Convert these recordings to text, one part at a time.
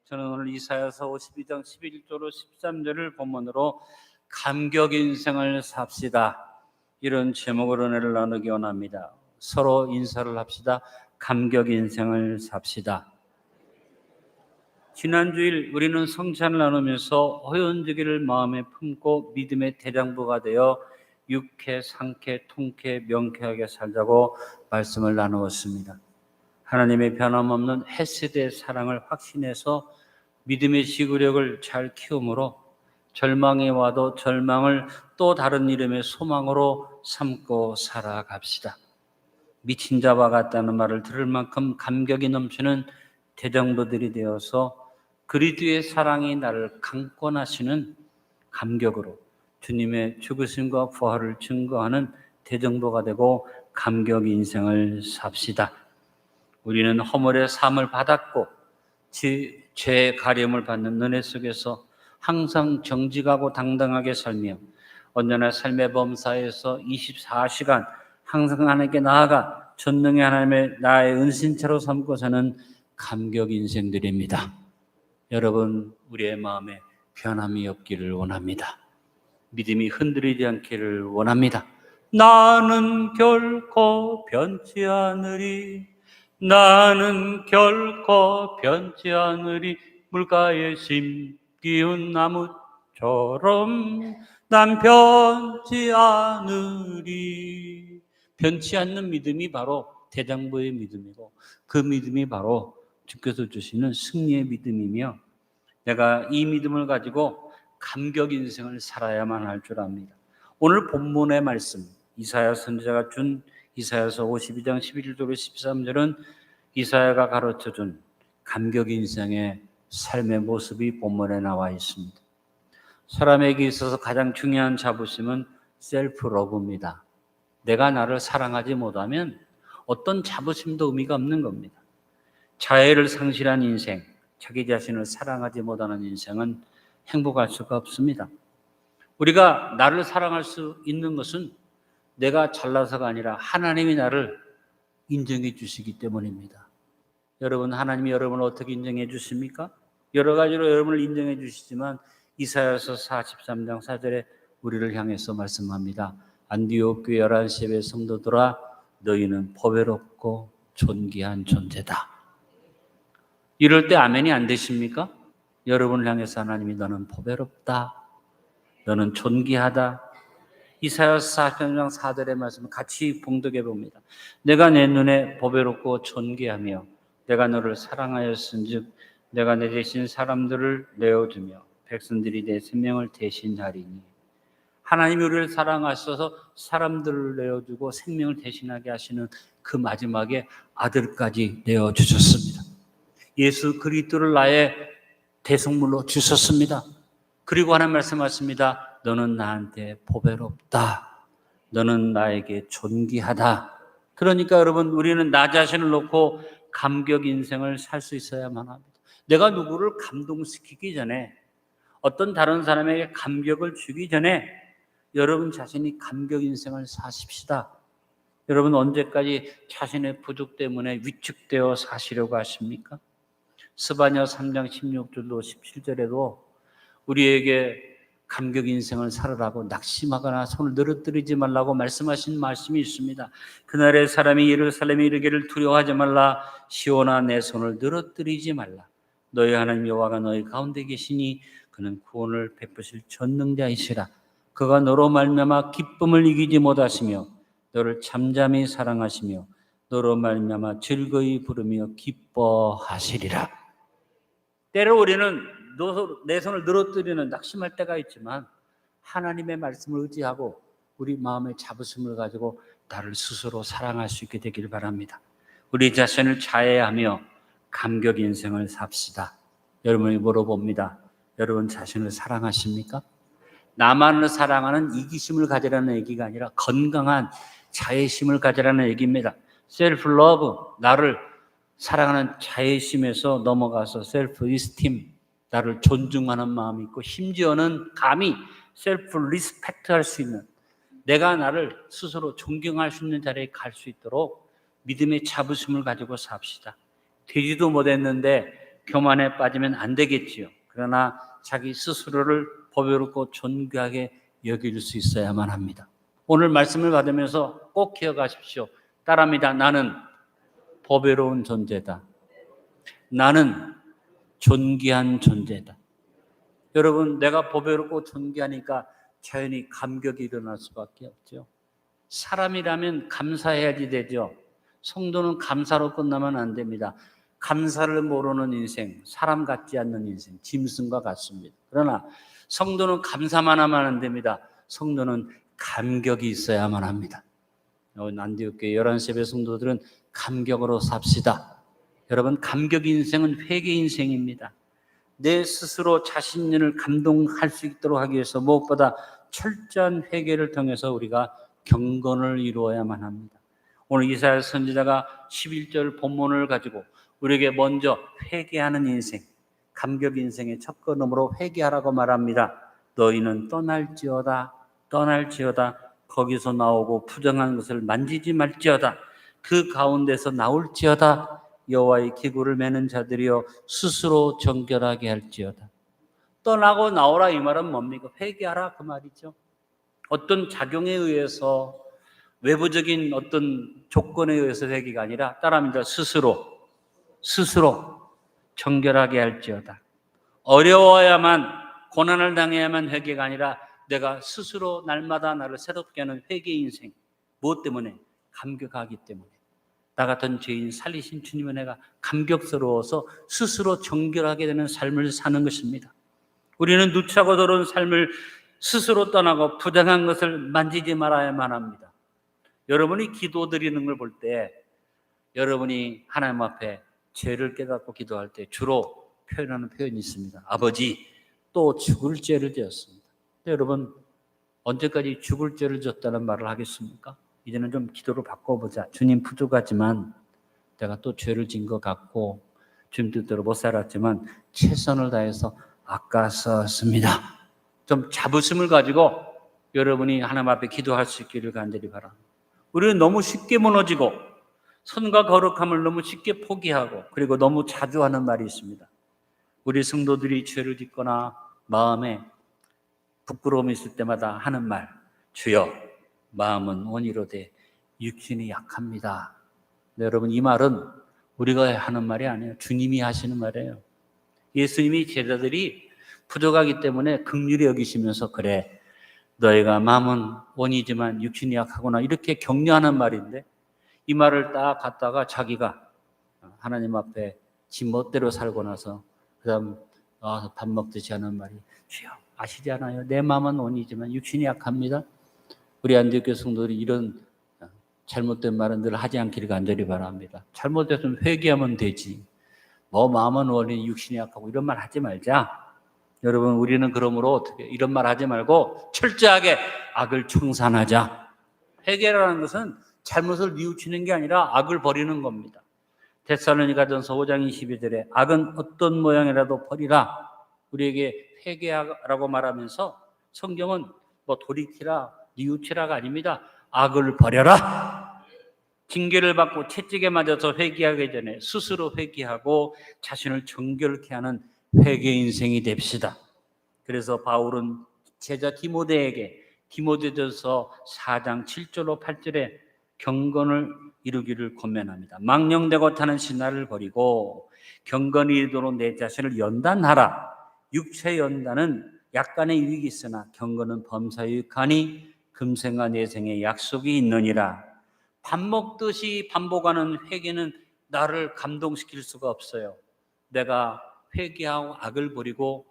저는 오늘 이사야서 52장 11절로 13절을 본문으로 감격 인생을 삽시다, 이런 제목으로 은혜를 나누기 원합니다. 서로 인사를 합시다. 감격 인생을 삽시다. 지난 주일 우리는 성찬을 나누면서 호연주기를 마음에 품고 믿음의 대장부가 되어 육회, 상쾌, 통쾌, 명쾌하게 살자고 말씀을 나누었습니다. 하나님의 변함없는 헤세드의 사랑을 확신해서 믿음의 지구력을 잘 키우므로 절망이 와도 절망을 또 다른 이름의 소망으로 삼고 살아갑시다. 미친 자와 같다는 말을 들을 만큼 감격이 넘치는 대장부들이 되어서 그리스도의 사랑이 나를 강권하시는 감격으로 주님의 죽으심과 부활을 증거하는 대장부가 되고 감격 인생을 삽시다. 우리는 허물의 삶을 받았고 죄의 가림을 받는 은혜 속에서 항상 정직하고 당당하게 살며 언제나 삶의 범사에서 24시간 항상 하나님께 나아가 전능의 하나님의 나의 은신처로 삼고 사는 감격 인생들입니다. 여러분, 우리의 마음에 변함이 없기를 원합니다. 믿음이 흔들리지 않기를 원합니다. 나는 결코 변치 않으리, 나는 결코 변치 않으리, 물가에 심기운 나무처럼 난 변치 않으리. 변치 않는 믿음이 바로 대장부의 믿음이고, 그 믿음이 바로 주께서 주시는 승리의 믿음이며, 내가 이 믿음을 가지고 감격 인생을 살아야만 할 줄 압니다. 오늘 본문의 말씀, 이사야 선지자가 준 이사야서 52장 11절로 13절은 이사야가 가르쳐준 감격 인생의 삶의 모습이 본문에 나와 있습니다. 사람에게 있어서 가장 중요한 자부심은 셀프 러브입니다. 내가 나를 사랑하지 못하면 어떤 자부심도 의미가 없는 겁니다. 자애를 상실한 인생, 자기 자신을 사랑하지 못하는 인생은 행복할 수가 없습니다. 우리가 나를 사랑할 수 있는 것은 내가 잘나서가 아니라 하나님이 나를 인정해 주시기 때문입니다. 여러분, 하나님이 여러분을 어떻게 인정해 주십니까? 여러 가지로 여러분을 인정해 주시지만 이사야서 43장 4절에 우리를 향해서 말씀합니다. 안디옥 교회 11시 예배 성도들아, 너희는 보배롭고 존귀한 존재다. 이럴 때 아멘이 안 되십니까? 여러분을 향해서 하나님이 너는 보배롭다, 너는 존귀하다. 이사야서 43장 4절의 말씀을 같이 봉독해 봅니다. 내가 내 눈에 보배롭고 존귀하며 내가 너를 사랑하였은즉 내가 내 대신 사람들을 내어주며 백성들이 내 생명을 대신하리니. 하나님이 우리를 사랑하셔서 사람들을 내어주고 생명을 대신하게 하시는 그 마지막에 아들까지 내어주셨습니다. 예수 그리스도를 나의 대속물로 주셨습니다. 그리고 하나님 말씀하십니다. 너는 나한테 보배롭다, 너는 나에게 존귀하다. 그러니까 여러분, 우리는 나 자신을 놓고 감격 인생을 살 수 있어야만 합니다. 내가 누구를 감동시키기 전에, 어떤 다른 사람에게 감격을 주기 전에 여러분 자신이 감격 인생을 사십시다. 여러분, 언제까지 자신의 부족 때문에 위축되어 사시려고 하십니까? 스바냐 3장 16절로 17절에도 우리에게 감격 인생을 살으라고 낙심하거나 손을 늘어뜨리지 말라고 말씀하신 말씀이 있습니다. 그날의 사람이 예루살렘에 이르기를 두려워하지 말라, 시온아 내 손을 늘어뜨리지 말라. 너희 하나님 여호와가 너희 가운데 계시니 그는 구원을 베푸실 전능자이시라. 그가 너로 말미암아 기쁨을 이기지 못하시며 너를 잠잠히 사랑하시며 너로 말미암아 즐거이 부르며 기뻐하시리라. 때로 우리는 내 손을 늘어뜨리는 낙심할 때가 있지만 하나님의 말씀을 의지하고 우리 마음의 자부심을 가지고 나를 스스로 사랑할 수 있게 되길 바랍니다. 우리 자신을 자애하며 감격 인생을 삽시다. 여러분이 물어봅니다. 여러분 자신을 사랑하십니까? 나만을 사랑하는 이기심을 가지라는 얘기가 아니라 건강한 자애심을 가지라는 얘기입니다. 셀프 러브, 나를 사랑하는 자애심에서 넘어가서 셀프 이스팀, 나를 존중하는 마음이 있고, 심지어는 감히 셀프 리스펙트 할 수 있는, 내가 나를 스스로 존경할 수 있는 자리에 갈 수 있도록 믿음의 자부심을 가지고 삽시다. 되지도 못했는데 교만에 빠지면 안 되겠지요. 그러나 자기 스스로를 보배롭고 존귀하게 여길 수 있어야만 합니다. 오늘 말씀을 받으면서 꼭 기억하십시오. 따라합니다. 나는 보배로운 존재다. 나는 존귀한 존재다. 여러분, 내가 보배롭고 존귀하니까 자연히 감격이 일어날 수밖에 없죠. 사람이라면 감사해야지 되죠. 성도는 감사로 끝나면 안 됩니다. 감사를 모르는 인생, 사람 같지 않는 인생, 짐승과 같습니다. 그러나 성도는 감사만 하면 안 됩니다. 성도는 감격이 있어야만 합니다. 안디옥교회 11세배 성도들은 감격으로 삽시다. 여러분, 감격 인생은 회개 인생입니다. 내 스스로 자신을 감동할 수 있도록 하기 위해서 무엇보다 철저한 회개를 통해서 우리가 경건을 이루어야만 합니다. 오늘 이사야 선지자가 11절 본문을 가지고 우리에게 먼저 회개하는 인생, 감격 인생의 첫 걸음으로 회개하라고 말합니다. 너희는 떠날지어다, 떠날지어다. 거기서 나오고 부정한 것을 만지지 말지어다. 그 가운데서 나올지어다. 여호와의 기구를 매는 자들이여 스스로 정결하게 할지어다. 떠나고 나오라 이 말은 뭡니까? 회개하라 그 말이죠. 어떤 작용에 의해서 외부적인 어떤 조건에 의해서 회개가 아니라 따라합니다. 스스로 정결하게 할지어다. 어려워야만 고난을 당해야만 회개가 아니라 내가 스스로 날마다 나를 새롭게 하는 회개 인생. 무엇 때문에? 감격하기 때문에. 나 같은 죄인 살리신 주님의 은혜가 감격스러워서 스스로 정결하게 되는 삶을 사는 것입니다. 우리는 누차고 더러운 삶을 스스로 떠나고 부정한 것을 만지지 말아야만 합니다. 여러분이 기도드리는 걸 볼 때 여러분이 하나님 앞에 죄를 깨닫고 기도할 때 주로 표현하는 표현이 있습니다. 아버지, 또 죽을 죄를 지었습니다. 여러분, 언제까지 죽을 죄를 졌다는 말을 하겠습니까? 이제는 좀 기도를 바꿔보자. 주님 부족하지만 내가 또 죄를 진 것 같고 주님 뜻대로 못 살았지만 최선을 다해서 아까웠습니다. 좀 자부심을 가지고 여러분이 하나님 앞에 기도할 수 있기를 간절히 바랍니다. 우리는 너무 쉽게 무너지고 선과 거룩함을 너무 쉽게 포기하고 그리고 너무 자주 하는 말이 있습니다. 우리 성도들이 죄를 짓거나 마음에 부끄러움이 있을 때마다 하는 말, 주여 마음은 원이로되 육신이 약합니다. 네, 여러분, 이 말은 우리가 하는 말이 아니에요. 주님이 하시는 말이에요. 예수님이 제자들이 부족하기 때문에 긍휼히 여기시면서 그래, 너희가 마음은 원이지만 육신이 약하구나 이렇게 격려하는 말인데 이 말을 딱 갖다가 자기가 하나님 앞에 지 멋대로 살고 나서 그 다음 밥 먹듯이 하는 말이 주여 아시지 않아요? 내 마음은 원이지만 육신이 약합니다. 우리 안디옥교회 성도들이 이런 잘못된 말은 늘 하지 않기를 간절히 바랍니다. 잘못됐으면 회개하면 되지. 뭐 마음은 원이 육신이 약하고 이런 말 하지 말자. 여러분, 우리는 그러므로 어떻게 이런 말 하지 말고 철저하게 악을 청산하자. 회개라는 것은 잘못을 뉘우치는 게 아니라 악을 버리는 겁니다. 데살로니가전서 5장 22절에 악은 어떤 모양이라도 버리라. 우리에게 회개하라고 말하면서 성경은 뭐 돌이키라, 뉘우치라가 아닙니다. 악을 버려라. 징계를 받고 채찍에 맞아서 회개하기 전에 스스로 회개하고 자신을 정결케 하는 회개 인생이 됩시다. 그래서 바울은 제자 디모데에게 디모데전서 4장 7절로 8절에 경건을 이루기를 권면합니다. 망령되고 타는 신화를 버리고 경건이 이르도록 내 자신을 연단하라. 육체 연단은 약간의 유익이 있으나 경건은 범사에 유익하니 금생과 내생에 약속이 있느니라. 밥 먹듯이 반복하는 회개는 나를 감동시킬 수가 없어요. 내가 회개하고 악을 버리고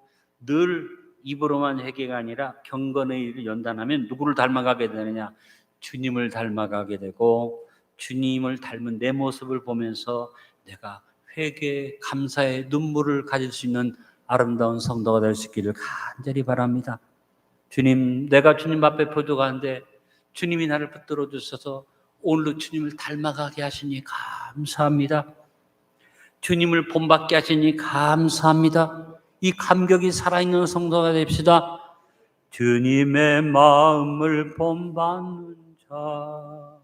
늘 입으로만 회개가 아니라 경건의 일을 연단하면 누구를 닮아가게 되느냐? 주님을 닮아가게 되고 주님을 닮은 내 모습을 보면서 내가 회개, 감사의 눈물을 가질 수 있는 아름다운 성도가 될 수 있기를 간절히 바랍니다. 주님, 내가 주님 앞에 부족한데 주님이 나를 붙들어 주셔서 오늘도 주님을 닮아가게 하시니 감사합니다. 주님을 본받게 하시니 감사합니다. 이 감격이 살아있는 성도가 됩시다. 주님의 마음을 본받는 자,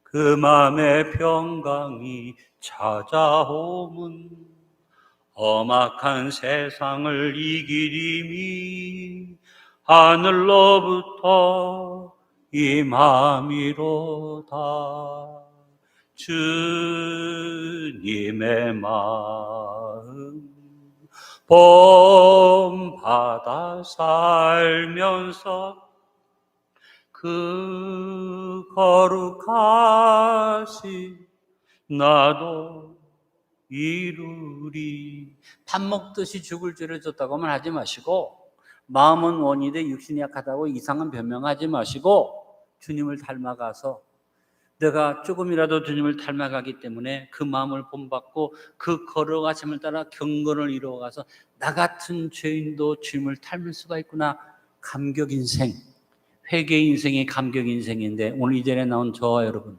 그 마음의 평강이 찾아오면 험악한 세상을 이기림이 하늘로부터 임함이로다. 주님의 마음 본받아 살면서 그 거룩하신 나도 이루리. 밥 먹듯이 죽을 죄를 졌다고만 하지 마시고, 마음은 원이되 육신이 약하다고 이상한 변명하지 마시고, 주님을 닮아가서 내가 조금이라도 주님을 닮아가기 때문에 그 마음을 본받고 그 걸어가심을 따라 경건을 이루어가서 나 같은 죄인도 주님을 닮을 수가 있구나. 감격 인생, 회개 인생이 감격 인생인데, 오늘 이전에 나온 저와 여러분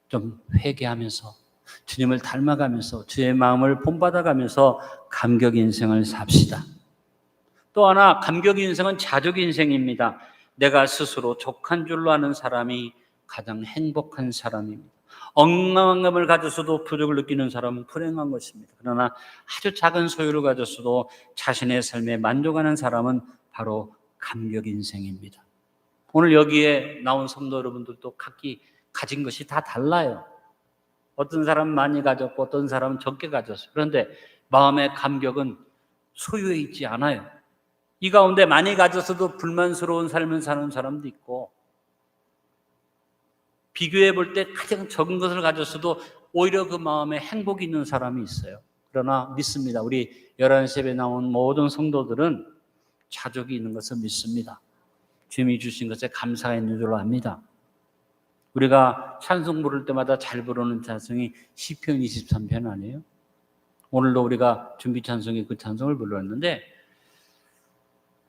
좀 회개하면서 주님을 닮아가면서 주의 마음을 본받아가면서 감격 인생을 삽시다. 또 하나, 감격 인생은 자족 인생입니다. 내가 스스로 족한 줄로 아는 사람이 가장 행복한 사람입니다. 억만감을 가졌어도 부족을 느끼는 사람은 불행한 것입니다. 그러나 아주 작은 소유를 가졌어도 자신의 삶에 만족하는 사람은 바로 감격 인생입니다. 오늘 여기에 나온 성도 여러분들도 각기 가진 것이 다 달라요. 어떤 사람은 많이 가졌고 어떤 사람은 적게 가졌어요. 그런데 마음의 감격은 소유에 있지 않아요. 이 가운데 많이 가졌어도 불만스러운 삶을 사는 사람도 있고, 비교해 볼 때 가장 적은 것을 가졌어도 오히려 그 마음에 행복이 있는 사람이 있어요. 그러나 믿습니다. 우리 11시에 나온 모든 성도들은 자족이 있는 것을 믿습니다. 주님이 주신 것에 감사가 있는 줄로 압니다. 우리가 찬송 부를 때마다 잘 부르는 찬송이 시편 23편 아니에요? 오늘도 우리가 준비 찬송에 그 찬송을 불렀는데,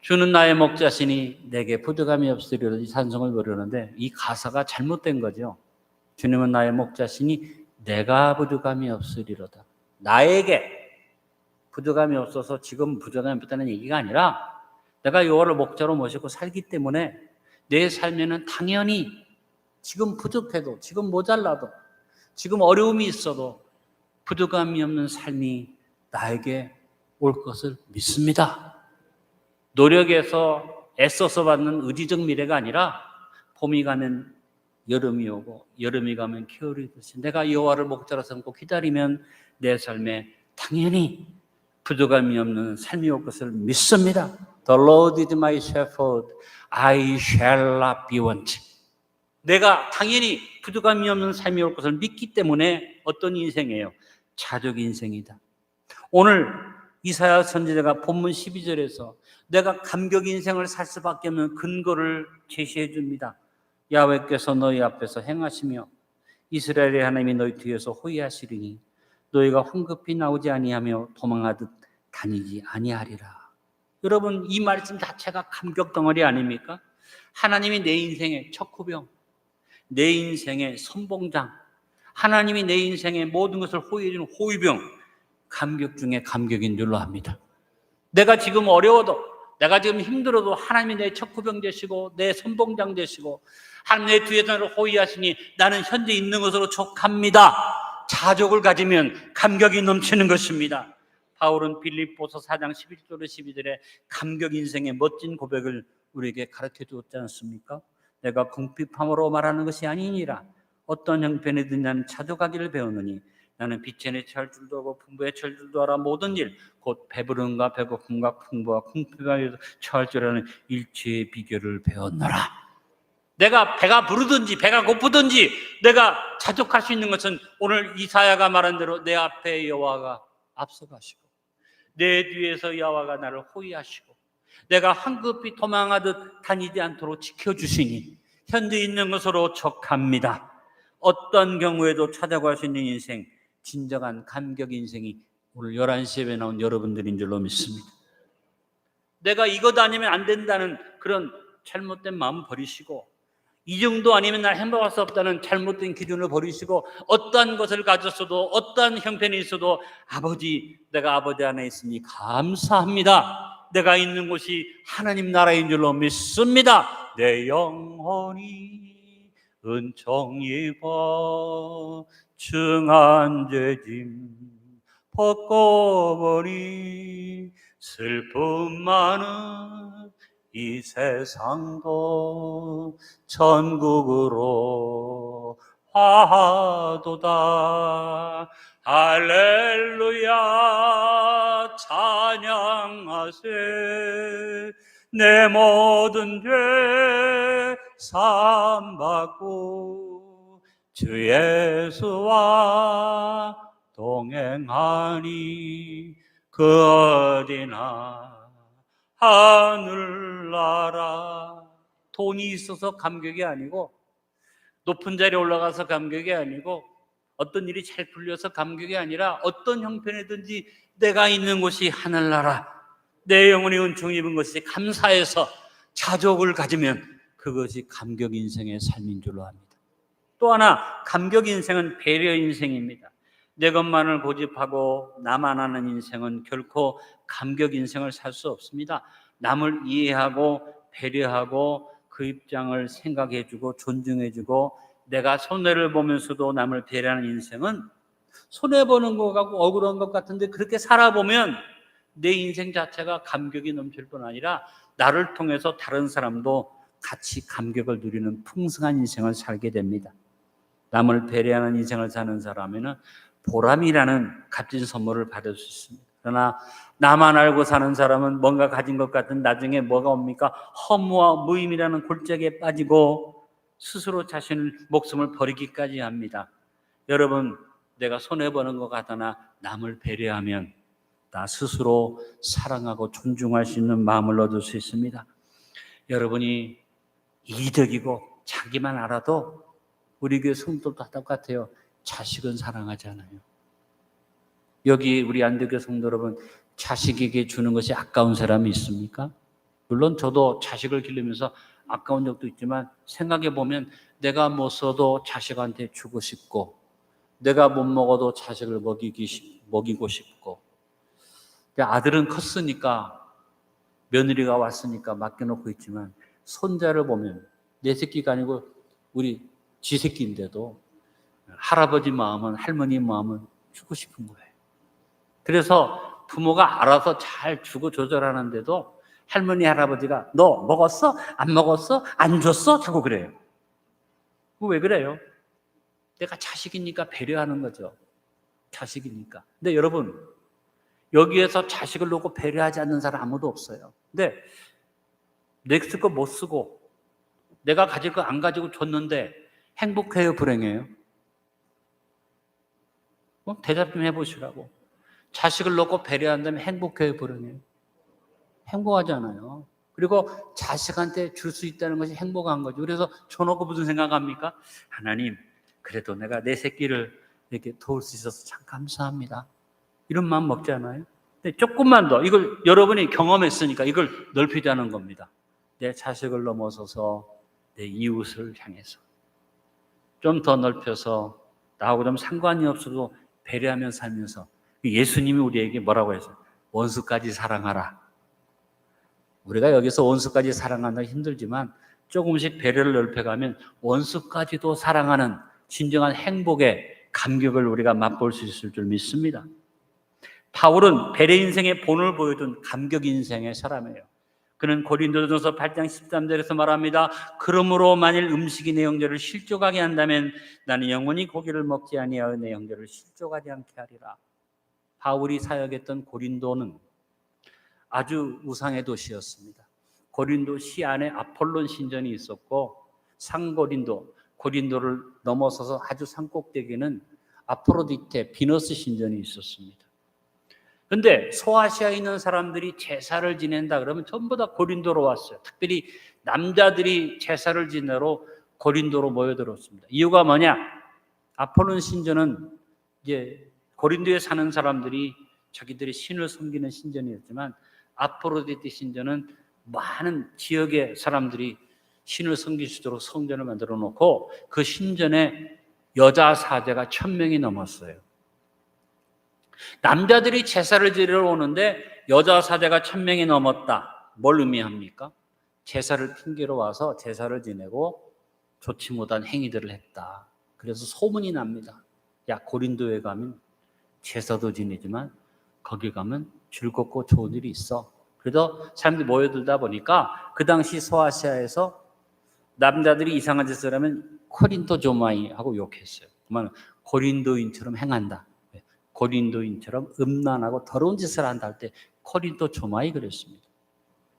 주는 나의 목자시니 내게 부족함이 없으리로다, 이 찬송을 부르는데 이 가사가 잘못된 거죠. 주님은 나의 목자시니 내가 부족함이 없으리로다. 나에게 부족함이 없어서 지금 부족함이 없다는 얘기가 아니라, 내가 여호와를 목자로 모시고 살기 때문에 내 삶에는 당연히 지금 부족해도, 지금 모자라도, 지금 어려움이 있어도 부족함이 없는 삶이 나에게 올 것을 믿습니다. 노력해서 애써서 받는 의지적 미래가 아니라, 봄이 가면 여름이 오고 여름이 가면 겨울이 오듯이 내가 여호와를 목자로 삼고 기다리면 내 삶에 당연히 부족함이 없는 삶이 올 것을 믿습니다. The Lord is my shepherd, I shall not be want. 내가 당연히 부족함이 없는 삶이 올 것을 믿기 때문에 어떤 인생이에요? 자족 인생이다. 오늘 이사야 선지자가 본문 12절에서 내가 감격 인생을 살 수밖에 없는 근거를 제시해 줍니다. 야훼께서 너희 앞에서 행하시며 이스라엘의 하나님이 너희 뒤에서 호위하시리니 너희가 황급히 나오지 아니하며 도망하듯 다니지 아니하리라. 여러분, 이 말씀 자체가 감격 덩어리 아닙니까? 하나님이 내 인생의 척후병, 내 인생의 선봉장, 하나님이 내 인생의 모든 것을 호위해 주는 호위병, 감격 중에 감격인 줄로 압니다. 내가 지금 어려워도, 내가 지금 힘들어도 하나님이 내 척후병 되시고 내 선봉장 되시고 하나님 내 뒤에서 나를 호위하시니 나는 현재 있는 것으로 족합니다. 자족을 가지면 감격이 넘치는 것입니다. 바울은 빌립보서 4장 11절에 12절에 감격 인생의 멋진 고백을 우리에게 가르쳐 주었지 않습니까? 내가 궁핍함으로 말하는 것이 아니니라. 어떤 형편이든 나는 자족하기를 배우느니 나는 빛에 처할 줄도 하고 풍부에 처할 줄도 알아. 모든 일 곧 배부름과 배고픔과 풍부와 궁핍함에 처할 줄 아는 일체의 비결을 배웠노라. 내가 배가 부르든지 배가 고프든지 내가 자족할 수 있는 것은 오늘 이사야가 말한 대로 내 앞에 여호와가 앞서가시고 내 뒤에서 여호와가 나를 호위하시고 내가 황급히 도망하듯 다니지 않도록 지켜주시니 현재 있는 것으로 족합니다. 어떤 경우에도 찾아갈 수 있는 인생, 진정한 감격 인생이 오늘 11시에 나온 여러분들인 줄로 믿습니다. 내가 이것 아니면 안 된다는 그런 잘못된 마음 버리시고, 이 정도 아니면 날 행복할 수 없다는 잘못된 기준을 버리시고, 어떠한 것을 가졌어도 어떠한 형편이 있어도 아버지, 내가 아버지 안에 있으니 감사합니다. 내가 있는 곳이 하나님 나라인 줄로 믿습니다. 내 영혼이 은총 입어 증한 죄짐 벗고보니 슬픔 많은 이 세상도 천국으로 화하도다. 할렐루야 찬양하세. 내 모든 죄 사함받고 주 예수와 동행하니 그 어디나 하늘나라. 돈이 있어서 감격이 아니고, 높은 자리에 올라가서 감격이 아니고, 어떤 일이 잘 풀려서 감격이 아니라, 어떤 형편이든지 내가 있는 곳이 하늘나라, 내 영혼이 은총 입은 것이 감사해서 자족을 가지면 그것이 감격 인생의 삶인 줄로 압니다. 또 하나, 감격 인생은 배려 인생입니다. 내 것만을 고집하고 나만 아는 인생은 결코 감격 인생을 살 수 없습니다. 남을 이해하고 배려하고 그 입장을 생각해주고 존중해주고, 내가 손해를 보면서도 남을 배려하는 인생은 손해보는 것 같고 억울한 것 같은데, 그렇게 살아보면 내 인생 자체가 감격이 넘칠 뿐 아니라 나를 통해서 다른 사람도 같이 감격을 누리는 풍성한 인생을 살게 됩니다. 남을 배려하는 인생을 사는 사람에는 보람이라는 값진 선물을 받을 수 있습니다. 그러나 나만 알고 사는 사람은 뭔가 가진 것 같은 나중에 뭐가 옵니까? 허무와 무의미라는 골짜기에 빠지고 스스로 자신의 목숨을 버리기까지 합니다. 여러분, 내가 손해보는 것 같으나 남을 배려하면 나 스스로 사랑하고 존중할 수 있는 마음을 얻을 수 있습니다. 여러분이 이득이고 자기만 알아도, 우리 교회 성도도 다 똑같아요. 자식은 사랑하잖아요. 여기 우리 안대교 성도 여러분, 자식에게 주는 것이 아까운 사람이 있습니까? 물론 저도 자식을 기르면서 아까운 적도 있지만, 생각해 보면 내가 못 써도 자식한테 주고 싶고, 내가 못 먹어도 자식을 먹이고 싶고, 아들은 컸으니까, 며느리가 왔으니까 맡겨놓고 있지만, 손자를 보면 내 새끼가 아니고 우리 지 새끼인데도 할아버지 마음은, 할머니 마음은 주고 싶은 거예요. 그래서 부모가 알아서 잘 주고 조절하는데도 할머니 할아버지가 너 먹었어? 안 먹었어? 안 줬어? 자꾸 그래요. 왜 그래요? 내가 자식이니까 배려하는 거죠. 자식이니까. 근데 여러분, 여기에서 자식을 놓고 배려하지 않는 사람 아무도 없어요. 근데 내 거 못 쓰고 내가 가질 거 안 가지고 줬는데 행복해요, 불행해요? 대답 좀 해보시라고. 자식을 놓고 배려한다면 행복해요, 불행해요? 행복하잖아요. 그리고 자식한테 줄 수 있다는 것이 행복한 거죠. 그래서 줘놓고 무슨 생각합니까? 하나님, 그래도 내가 내 새끼를 이렇게 도울 수 있어서 참 감사합니다. 이런 마음 먹잖아요. 근데 조금만 더, 이걸 여러분이 경험했으니까 이걸 넓히자는 겁니다. 내 자식을 넘어서서 내 이웃을 향해서 좀 더 넓혀서, 나하고 좀 상관이 없어도 배려하며 살면서, 예수님이 우리에게 뭐라고 했어요? 원수까지 사랑하라. 우리가 여기서 원수까지 사랑한다 힘들지만, 조금씩 배려를 넓혀가면 원수까지도 사랑하는 진정한 행복의 감격을 우리가 맛볼 수 있을 줄 믿습니다. 바울은 배려 인생의 본을 보여준 감격 인생의 사람이에요. 그는 고린도전서 8장 13절에서 말합니다. 그러므로 만일 음식이 내 형제를 실족하게 한다면 나는 영원히 고기를 먹지 아니하여 내 형제를 실족하지 않게 하리라. 바울이 사역했던 고린도는 아주 우상의 도시였습니다. 고린도 시 안에 아폴론 신전이 있었고, 상고린도, 고린도를 넘어서서 아주 산꼭대기는 아프로디테, 비너스 신전이 있었습니다. 그런데 소아시아에 있는 사람들이 제사를 지낸다 그러면 전부 다 고린도로 왔어요. 특별히 남자들이 제사를 지내러 고린도로 모여들었습니다. 이유가 뭐냐? 아폴론 신전은 이제 고린도에 사는 사람들이 자기들이 신을 섬기는 신전이었지만, 아프로디테 신전은 많은 지역의 사람들이 신을 섬길 수 있도록 성전을 만들어 놓고, 그 신전에 여자 사제가 1000명이 넘었어요. 남자들이 제사를 지내러 오는데 여자 사제가 1000명이 넘었다. 뭘 의미합니까? 제사를 핑계로 와서 제사를 지내고 좋지 못한 행위들을 했다. 그래서 소문이 납니다. 야, 고린도에 가면 제사도 지내지만 거기 가면 즐겁고 좋은 일이 있어. 그래서 사람들이 모여들다 보니까 그 당시 소아시아에서 남자들이 이상한 짓을 하면 코린토 조마이 하고 욕했어요. 그러면 고린도인처럼 행한다. 고린도인처럼 음란하고 더러운 짓을 한다 할 때 코린토 조마이 그랬습니다.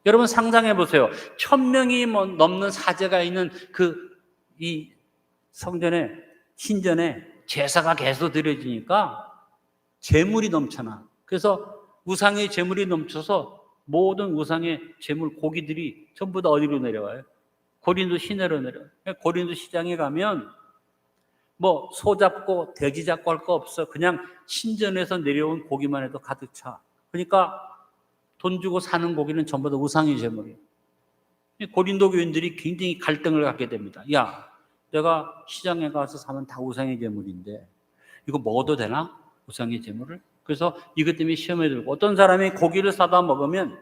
여러분 상상해 보세요. 1000명이 넘는 사제가 있는 이 성전에 신전에 제사가 계속 드려지니까 재물이 넘쳐나. 그래서 우상의 재물이 넘쳐서 모든 우상의 재물 고기들이 전부 다 어디로 내려와요? 고린도 시내로 내려와요. 고린도 시장에 가면 뭐 소 잡고 돼지 잡고 할 거 없어. 그냥 신전에서 내려온 고기만 해도 가득 차. 그러니까 돈 주고 사는 고기는 전부 다 우상의 제물이에요. 고린도 교인들이 굉장히 갈등을 갖게 됩니다. 야, 내가 시장에 가서 사면 다 우상의 제물인데 이거 먹어도 되나? 우상의 제물을? 그래서 이것 때문에 시험에 들고 어떤 사람이 고기를 사다 먹으면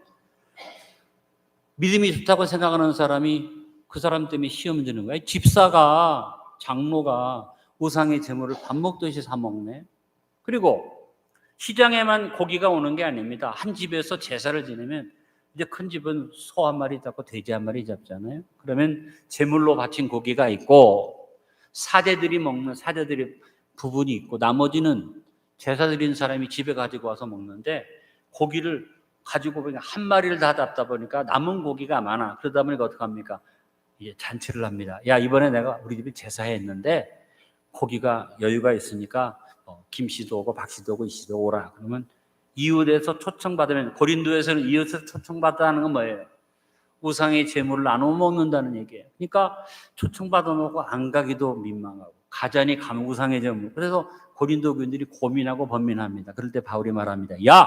믿음이 좋다고 생각하는 사람이 그 사람 때문에 시험에 드는 거예요. 집사가 장로가 우상의 제물을 밥 먹듯이 사 먹네. 그리고 시장에만 고기가 오는 게 아닙니다. 한 집에서 제사를 지내면 이제 큰 집은 소 한 마리 잡고 돼지 한 마리 잡잖아요. 그러면 제물로 바친 고기가 있고 사제들이 먹는 사제들의 부분이 있고 나머지는 제사 드린 사람이 집에 가지고 와서 먹는데 고기를 가지고 그냥 한 마리를 다 잡다 보니까 남은 고기가 많아. 그러다 보니까 어떡합니까? 이제 잔치를 합니다. 야, 이번에 내가 우리 집에 제사했는데 고기가 여유가 있으니까 김씨도 오고 박씨도 오고 이씨도 오라. 그러면 이웃에서 초청받으면 고린도에서는 이웃에서 초청받다는 건 뭐예요? 우상의 제물을 나눠 먹는다는 얘기예요. 그러니까 초청받아 놓고 안 가기도 민망하고 가자니 가면 우상의 제물. 그래서 고린도 교인들이 고민하고 번민합니다. 그럴 때 바울이 말합니다. 야!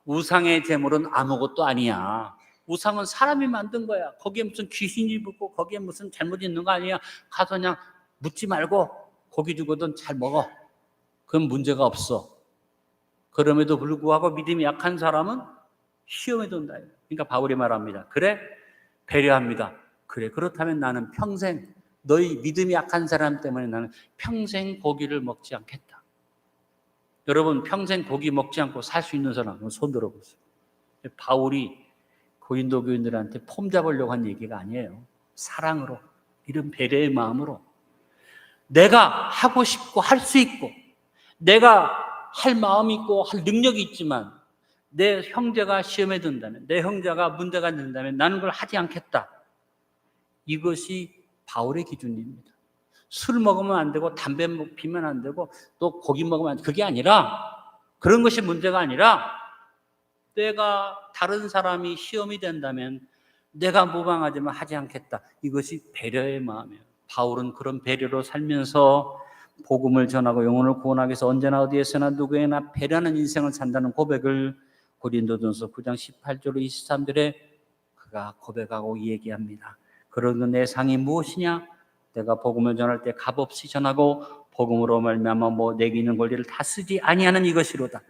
우상의 제물은 아무것도 아니야. 우상은 사람이 만든 거야. 거기에 무슨 귀신이 붙고 거기에 무슨 잘못 있는 거 아니야. 가서 그냥 묻지 말고 고기 주거든 잘 먹어. 그건 문제가 없어. 그럼에도 불구하고 믿음이 약한 사람은 시험에 든다. 그러니까 바울이 말합니다. 그래? 배려합니다. 그래. 그렇다면 나는 평생 너희 믿음이 약한 사람 때문에 나는 평생 고기를 먹지 않겠다. 여러분 평생 고기 먹지 않고 살 수 있는 사람은 손 들어보세요. 바울이 고린도 교인들한테 폼 잡으려고 한 얘기가 아니에요. 사랑으로, 이런 배려의 마음으로 내가 하고 싶고 할 수 있고 내가 할 마음이 있고 할 능력이 있지만 내 형제가 시험에 든다면 내 형제가 문제가 된다면 나는 그걸 하지 않겠다. 이것이 바울의 기준입니다. 술 먹으면 안 되고 담배 피면 안 되고 또 고기 먹으면 안 되고 그게 아니라 그런 것이 문제가 아니라 내가 다른 사람이 시험이 된다면 내가 무방하지만 하지 않겠다. 이것이 배려의 마음이에요. 바울은 그런 배려로 살면서 복음을 전하고 영혼을 구원하기 위해서 언제나 어디에서나 누구에나 배려하는 인생을 산다는 고백을 고린도전서 9장 18절로 23절에 그가 고백하고 얘기합니다. 그러는 내 상이 무엇이냐? 내가 복음을 전할 때 값없이 전하고 복음으로 말미암아 내게 있는 권리를 다 쓰지 아니하는 이것이로다.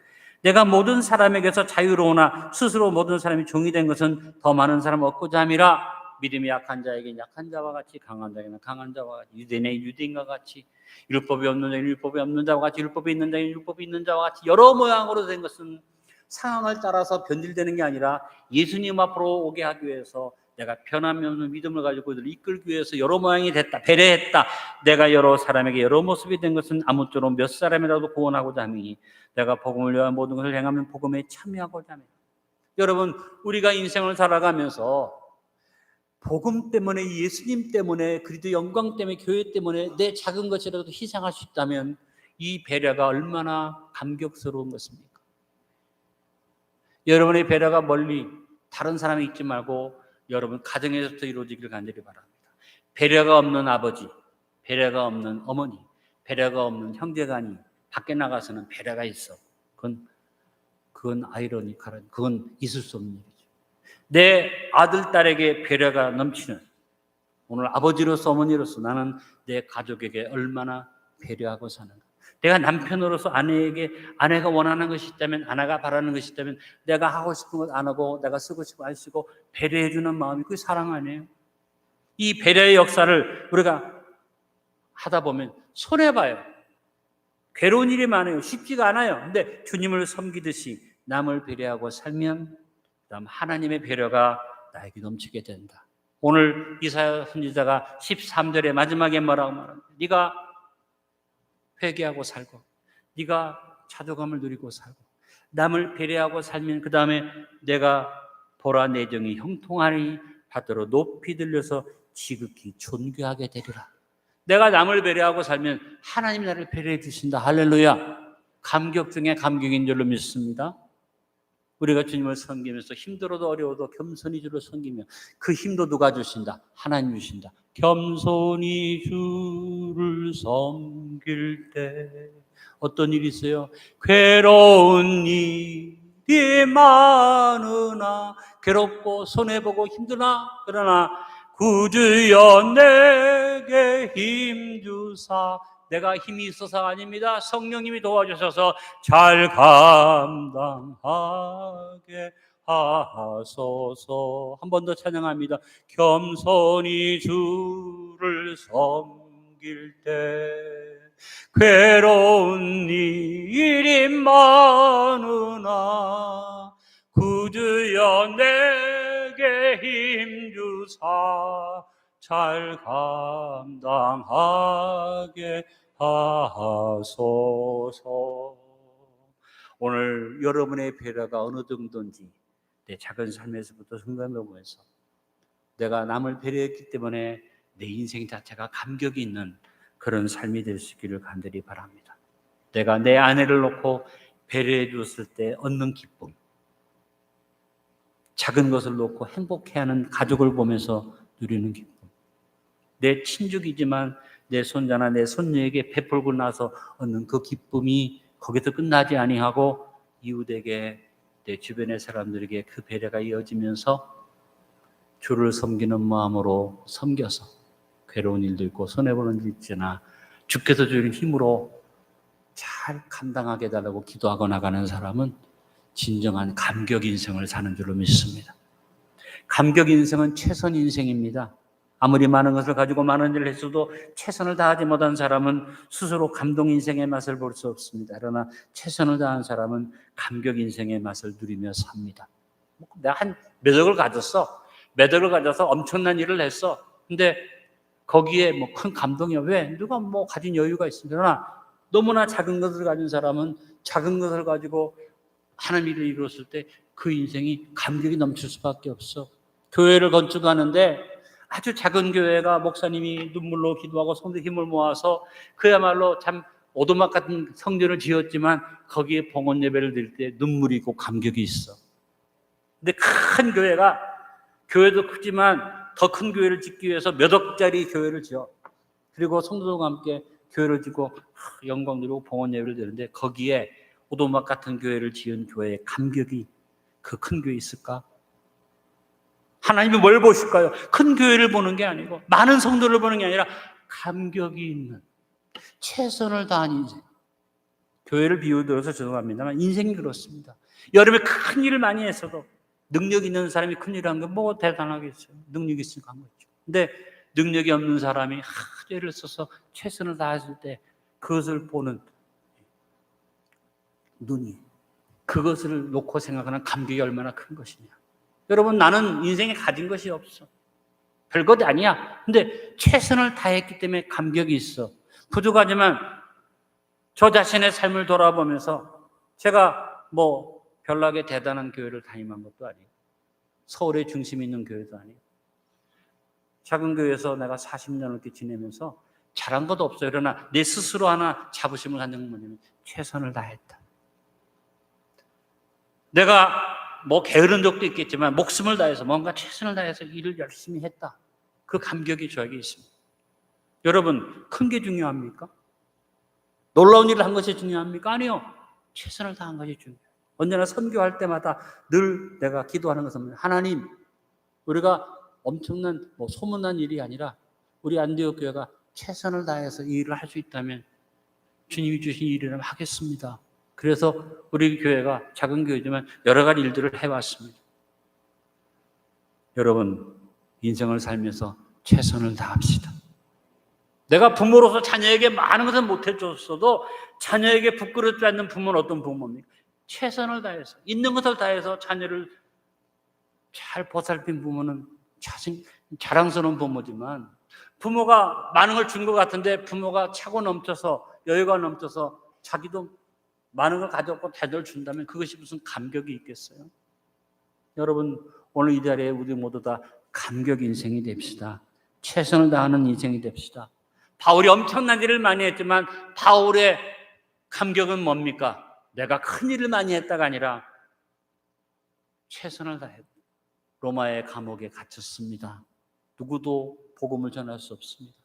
내가 모든 사람에게서 자유로우나 스스로 모든 사람이 종이 된 것은 더 많은 사람을 얻고자 함이라. 믿음이 약한 자에게 약한 자와 같이 강한 자에게는 강한 자와 같이 유대인의 유대인과 같이 율법이 없는 자에게는 율법이 없는 자와 같이 율법이 있는 자에게는 율법이 있는 자와 같이 여러 모양으로 된 것은 상황을 따라서 변질되는 게 아니라 예수님 앞으로 오게 하기 위해서 내가 변함이 없는 믿음을 가지고 그들을 이끌기 위해서 여러 모양이 됐다. 배려했다. 내가 여러 사람에게 여러 모습이 된 것은 아무쪼록 몇 사람이라도 구원하고자 함이니 내가 복음을 위하여 모든 것을 행하면 복음에 참여하고자 합니다. 여러분 우리가 인생을 살아가면서 복음 때문에 예수님 때문에 그리스도 영광 때문에 교회 때문에 내 작은 것이라도 희생할 수 있다면 이 배려가 얼마나 감격스러운 것입니까? 여러분의 배려가 멀리 다른 사람이 있지 말고 여러분 가정에서부터 이루어지기를 간절히 바랍니다. 배려가 없는 아버지, 배려가 없는 어머니, 배려가 없는 형제간이 밖에 나가서는 배려가 있어. 그건 아이러니컬한, 그건 있을 수 없는 일이죠. 내 아들, 딸에게 배려가 넘치는 오늘 아버지로서 어머니로서 나는 내 가족에게 얼마나 배려하고 사는가. 내가 남편으로서 아내가 원하는 것이 있다면 아내가 바라는 것이 있다면 내가 하고 싶은 것 안 하고 내가 쓰고 싶은 거 안 쓰고 배려해 주는 마음이 그게 사랑 아니에요? 이 배려의 역사를 우리가 하다 보면 손해봐요. 괴로운 일이 많아요. 쉽지가 않아요. 근데 주님을 섬기듯이 남을 배려하고 살면 그다음 하나님의 배려가 나에게 넘치게 된다. 오늘 이사야 선지자가 13절의 마지막에 뭐라고 말합니까? 네가 회개하고 살고 네가 자족함을 누리고 살고 남을 배려하고 살면 그 다음에 내가 보라 내 정이 형통하니 하도록 높이 들려서 지극히 존귀하게 되리라. 내가 남을 배려하고 살면 하나님이 나를 배려해 주신다. 할렐루야. 감격 중에 감격인 줄로 믿습니다. 우리가 주님을 섬기면서 힘들어도 어려워도 겸손히 주를 섬기며 그 힘도 누가 주신다? 하나님 주신다. 겸손히 주를 섬길 때 어떤 일이 있어요? 괴로운 일이 많으나 괴롭고 손해보고 힘드나 그러나 구주여 내게 힘주사 내가 힘이 있어서가 아닙니다. 성령님이 도와주셔서 잘 감당하게 하소서. 한 번 더 찬양합니다. 겸손히 주를 섬길 때 괴로운 일이 많으나 구주여 내게 힘주사 잘 감당하게 하소서. 오늘 여러분의 배려가 어느 정도인지 내 작은 삶에서부터 생각해 보면서 내가 남을 배려했기 때문에 내 인생 자체가 감격이 있는 그런 삶이 될 수 있기를 간절히 바랍니다. 내가 내 아내를 놓고 배려해 줬을 때 얻는 기쁨, 작은 것을 놓고 행복해하는 가족을 보면서 누리는 기쁨, 내 친족이지만 내 손자나 내 손녀에게 베풀고 나서 얻는 그 기쁨이 거기서 끝나지 아니하고 이웃에게 내 주변의 사람들에게 그 배려가 이어지면서 주를 섬기는 마음으로 섬겨서 괴로운 일도 있고 손해보는 일도 있으나 주께서 주는 힘으로 잘 감당하게 해달라고 기도하고 나가는 사람은 진정한 감격 인생을 사는 줄로 믿습니다. 감격 인생은 최선 인생입니다. 아무리 많은 것을 가지고 많은 일을 했어도 최선을 다하지 못한 사람은 스스로 감동 인생의 맛을 볼 수 없습니다. 그러나 최선을 다한 사람은 감격 인생의 맛을 누리며 삽니다. 내가 한 몇 억을 가졌어. 몇 억을 가져서 엄청난 일을 했어. 근데 거기에 뭐 큰 감동이야. 왜? 누가 뭐 가진 여유가 있습니다. 그러나 너무나 작은 것을 가진 사람은 작은 것을 가지고 하나님 일을 이루었을 때 그 인생이 감격이 넘칠 수밖에 없어. 교회를 건축하는데 아주 작은 교회가 목사님이 눈물로 기도하고 성도 힘을 모아서 그야말로 참 오두막 같은 성전을 지었지만 거기에 봉헌 예배를 드릴 때 눈물이 있고 감격이 있어. 근데 큰 교회가 교회도 크지만 더 큰 교회를 짓기 위해서 몇 억짜리 교회를 지어. 그리고 성도들과 함께 교회를 짓고 영광 드리고 봉헌 예배를 드리는데 거기에 오두막 같은 교회를 지은 교회의 감격이 그 큰 교회에 있을까? 하나님이 뭘 보실까요? 큰 교회를 보는 게 아니고 많은 성도를 보는 게 아니라 감격이 있는 최선을 다한 인생. 교회를 비유들어서 죄송합니다만 인생이 그렇습니다. 여름에 큰 일을 많이 했어도 능력 있는 사람이 큰 일을 한 게 뭐 대단하겠어요. 능력이 있으니까 한 거죠. 근데 능력이 없는 사람이 아주 애를 써서 최선을 다했을 때 그것을 보는 눈이 그것을 놓고 생각하는 감격이 얼마나 큰 것이냐. 여러분 나는 인생에 가진 것이 없어. 별것 아니야. 근데 최선을 다했기 때문에 감격이 있어. 부족하지만 저 자신의 삶을 돌아보면서 제가 뭐 별나게 대단한 교회를 다니는 것도 아니고 서울의 중심에 있는 교회도 아니고 작은 교회에서 내가 40년 넘게 지내면서 잘한 것도 없어요. 그러나 내 스스로 하나 자부심을 갖는 건 뭐냐면 최선을 다했다. 내가 뭐 게으른 적도 있겠지만 목숨을 다해서 뭔가 최선을 다해서 일을 열심히 했다. 그 감격이 저에게 있습니다. 여러분 큰 게 중요합니까? 놀라운 일을 한 것이 중요합니까? 아니요. 최선을 다한 것이 중요해요. 언제나 선교할 때마다 늘 내가 기도하는 것은 하나님 우리가 엄청난 뭐 소문난 일이 아니라 우리 안디옥 교회가 최선을 다해서 이 일을 할 수 있다면 주님이 주신 일이라면 하겠습니다. 그래서 우리 교회가 작은 교회지만 여러 가지 일들을 해왔습니다. 여러분 인생을 살면서 최선을 다합시다. 내가 부모로서 자녀에게 많은 것을 못해줬어도 자녀에게 부끄럽지 않는 부모는 어떤 부모입니까? 최선을 다해서, 있는 것을 다해서 자녀를 잘 보살핀 부모는 자랑스러운 부모지만, 부모가 많은 걸 준 것 같은데 부모가 차고 넘쳐서, 여유가 넘쳐서 자기도 많은 걸 가져고 자녀를 준다면 그것이 무슨 감격이 있겠어요? 여러분, 오늘 이 자리에 우리 모두 다 감격 인생이 됩시다. 최선을 다하는 인생이 됩시다. 바울이 엄청난 일을 많이 했지만 바울의 감격은 뭡니까? 내가 큰 일을 많이 했다가 아니라 최선을 다했다. 로마의 감옥에 갇혔습니다. 누구도 복음을 전할 수 없습니다.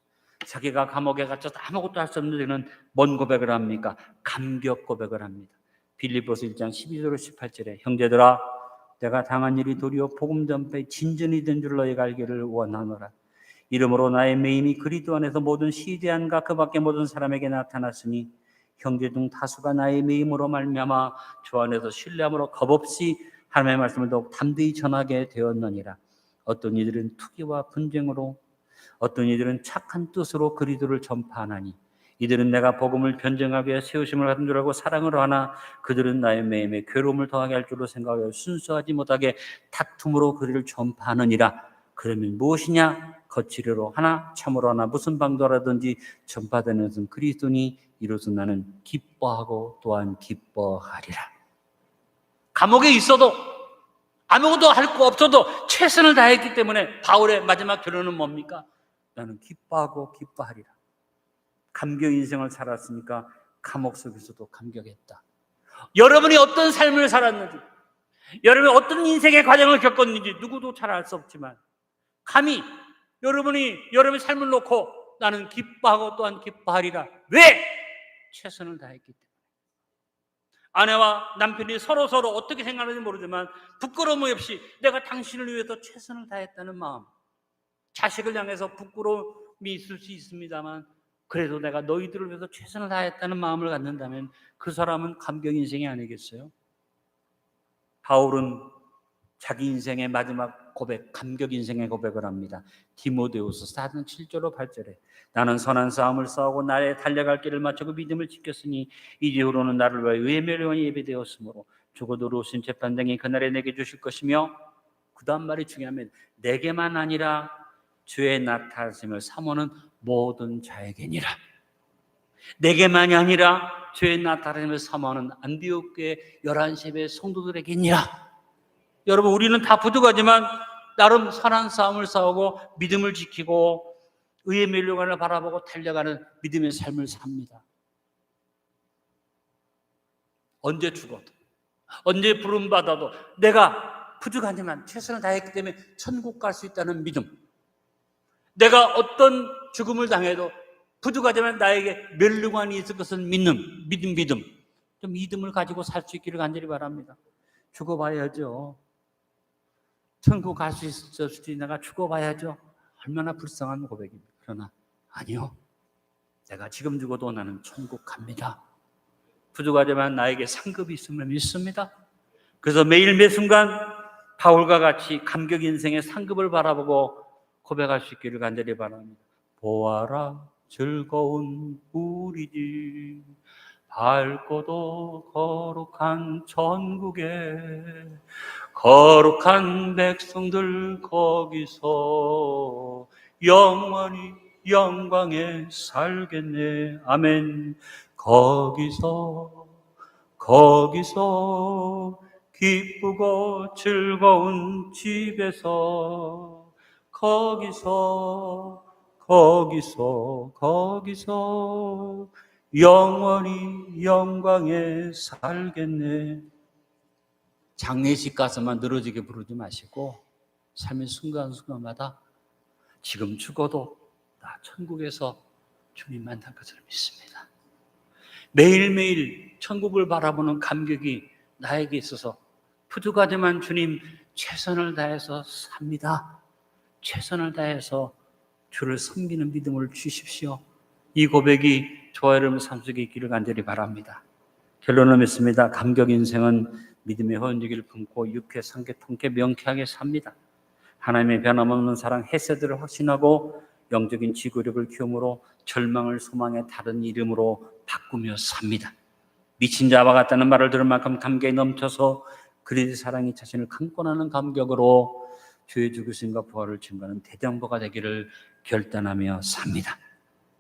자기가 감옥에 갇혀서 아무것도 할 수 없는 데는 뭔 고백을 합니까? 감격 고백을 합니다. 빌립보서 1장 12절 18절에 형제들아 내가 당한 일이 도리어 복음 전파에 진전이 된 줄 너희가 알기를 원하노라. 이러므로 나의 매임이 그리스도 안에서 모든 시대한과 그 밖의 모든 사람에게 나타났으니 형제 중 다수가 나의 매임으로 말미암아 주 안에서 신뢰함으로 겁없이 하나님의 말씀을 더욱 담대히 전하게 되었느니라. 어떤 이들은 투기와 분쟁으로, 어떤 이들은 착한 뜻으로 그리스도를 전파하나니 이들은 내가 복음을 변증하기 위해 세우심을 받은 줄 알고 사랑을 하나 그들은 나의 매임에 괴로움을 더하게 할 줄로 생각하여 순수하지 못하게 다툼으로 그리를 전파하느니라. 그러면 무엇이냐? 거칠어로 하나 참으로 하나 무슨 방도라든지 전파되는 것은 그리스도니 이로써 나는 기뻐하고 또한 기뻐하리라. 감옥에 있어도 아무것도 할 거 없어도 최선을 다했기 때문에 바울의 마지막 결론은 뭡니까? 나는 기뻐하고 기뻐하리라. 감격 인생을 살았으니까 감옥 속에서도 감격했다. 여러분이 어떤 삶을 살았는지, 여러분이 어떤 인생의 과정을 겪었는지 누구도 잘 알 수 없지만 감히 여러분이 여러분의 삶을 놓고 나는 기뻐하고 또한 기뻐하리라. 왜? 최선을 다했기 때문에. 아내와 남편이 서로 어떻게 생각하는지 모르지만 부끄러움 없이 내가 당신을 위해서 최선을 다했다는 마음, 자식을 향해서 부끄러움이 있을 수 있습니다만 그래도 내가 너희들을 위해서 최선을 다했다는 마음을 갖는다면 그 사람은 감격 인생이 아니겠어요? 바울은 자기 인생의 마지막 고백, 감격 인생의 고백을 합니다. 디모데후서 4장 7절로 8절에 나는 선한 싸움을 싸우고 나의 달려갈 길을 마치고 믿음을 지켰으니 이제후로는 나를 위하여 의의 멸류관이 예비되었으므로 죽어도 오신 재판장이 그날에 내게 주실 것이며, 그 다음 말이 중요하면 내게만 아니라 주의 나타나심을 사모하는 모든 자에게니라. 내게만이 아니라 주의 나타나심을 사모하는 안디옥 교회 11세배 성도들에게니라. 여러분, 우리는 다 부족하지만 나름 선한 싸움을 싸우고 믿음을 지키고 의의 멸류관을 바라보고 달려가는 믿음의 삶을 삽니다. 언제 죽어도, 언제 부름받아도 내가 부족하지만 최선을 다했기 때문에 천국 갈 수 있다는 믿음, 내가 어떤 죽음을 당해도 부족하지만 나에게 멸류관이 있을 것은 믿음, 좀 믿음을 가지고 살 수 있기를 간절히 바랍니다. 죽어봐야죠. 천국 갈 수 있을 수도 내가 죽어봐야죠. 얼마나 불쌍한 고백입니다. 그러나 아니요, 내가 지금 죽어도 나는 천국 갑니다. 부족하지만 나에게 상급이 있음을 믿습니다. 그래서 매일 매 순간 바울과 같이 감격 인생의 상급을 바라보고 고백할 수 있기를 간절히 바랍니다. 보아라 즐거운 우리 집 밝고도 거룩한 천국에 거룩한 백성들 거기서 영원히 영광에 살겠네. 아멘. 거기서 기쁘고 즐거운 집에서 거기서 영원히 영광에 살겠네. 장례식 가서만 늘어지게 부르지 마시고 삶의 순간순간마다 지금 죽어도 나 천국에서 주님 만날 것을 믿습니다. 매일매일 천국을 바라보는 감격이 나에게 있어서 부족하지만 주님 최선을 다해서 삽니다. 최선을 다해서 주를 섬기는 믿음을 주십시오. 이 고백이 저와 여러분 삶 속에 있기를 간절히 바랍니다. 결론을 맺습니다. 감격 인생은 믿음의 헌지기를 품고 육회, 상쾌, 통쾌, 명쾌하게 삽니다. 하나님의 변함없는 사랑, 헤세드를 확신하고 영적인 지구력을 키움으로 절망을 소망의 다른 이름으로 바꾸며 삽니다. 미친 자와 같다는 말을 들을 만큼 감격에 넘쳐서 그리스도의 사랑이 자신을 강권하는 감격으로 주의 죽으심과 부활을 증거하는 대장부가 되기를 결단하며 삽니다.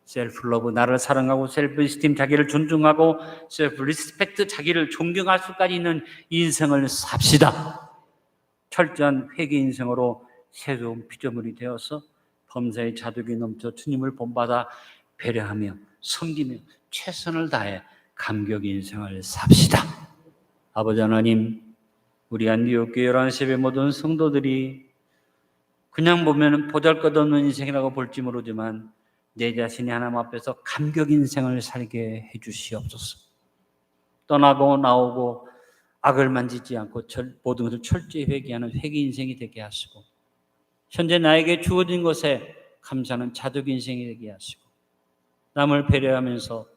셀프 러브, 나를 사랑하고 셀프 스팀, 자기를 존중하고 셀프 리스펙트, 자기를 존경할 수까지 있는 인생을 삽시다. 철저한 회개 인생으로 새로운 피조물이 되어서 범사의 자족이 넘쳐 주님을 본받아 배려하며 섬기며 최선을 다해 감격 인생을 삽시다. 아버지 하나님, 우리 안디옥교회 11시 예배 모든 성도들이 그냥 보면 보잘것없는 인생이라고 볼지 모르지만 내 자신이 하나님 앞에서 감격 인생을 살게 해주시옵소서. 떠나고 나오고 악을 만지지 않고 모든 것을 철저히 회개하는 회개 인생이 되게 하시고, 현재 나에게 주어진 것에 감사하는 자족 인생이 되게 하시고, 남을 배려하면서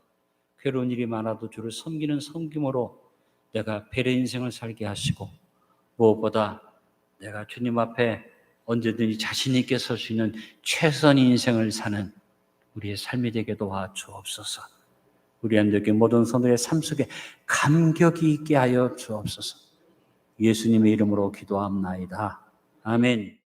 괴로운 일이 많아도 주를 섬기는 섬김으로 내가 배려 인생을 살게 하시고, 무엇보다 내가 주님 앞에 언제든지 자신 있게 설 수 있는 최선의 인생을 사는 우리의 삶이 되게 도와주옵소서. 우리 안되게 모든 성도의 삶 속에 감격이 있게 하여 주옵소서. 예수님의 이름으로 기도합나이다. 아멘.